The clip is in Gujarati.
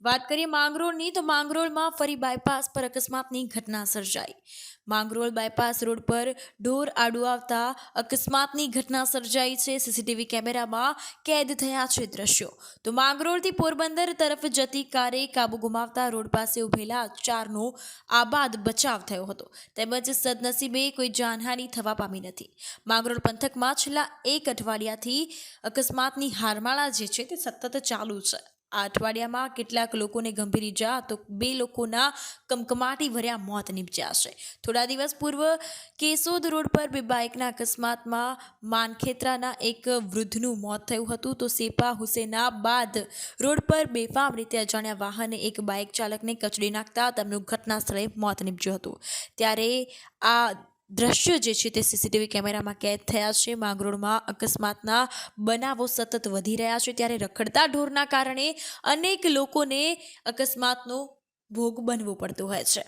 વાત કરીએ માંગરોળની તો માંગરોળમાં ફરી બાયપાસ પર અકસ્માતની ઘટના સર્જાઈ। માંગરોળ બાયપાસ રોડ પર ઢોર આડું આવતા અકસ્માતની ઘટના સર્જાઈ છે। સીસીટીવી કેમેરામાં કેદ થયા છે દ્રશ્યો। તો માંગરોળથી પોરબંદર તરફ જતી કારે કાબુ ગુમાવતા રોડ પાસે ઉભેલા ચારનો આબાદ બચાવ થયો હતો, તેમજ સદનસીબે કોઈ જાનહાનિ થવા પામી નથી। માંગરોળ પંથકમાં છેલ્લા એક અઠવાડિયાથી અકસ્માતની હારમાળા જે છે તે સતત ચાલુ છે। આ અઠવાડિયામાં કેટલાક લોકોને ગંભીર ઇજા તો 2 લોકોના કમકમાટી ભર્યા મોત નિપજ્યા છે। થોડા દિવસ પૂર્વ કેશોદ રોડ પર બે બાઇકના અકસ્માતમાં માનખેત્રાના એક વૃદ્ધનું મોત થયું હતું। તો સેપા હુસેનાબાદ રોડ પર બેફામ રીતે અજાણ્યા વાહને એક બાઇક ચાલકને કચડી નાખતા તેમનું ઘટના સ્થળે મોત નિપજ્યું હતું। ત્યારે આ દ્રશ્યો જે છે તે સીસીટીવી કેમેરામાં કેદ થયા છે। માંગરોળમાં અકસ્માતના બનાવો સતત વધી રહ્યા છે, ત્યારે રખડતા ઢોરના કારણે અનેક લોકોને અકસ્માતનો ભોગ બનવું પડતું હોય છે।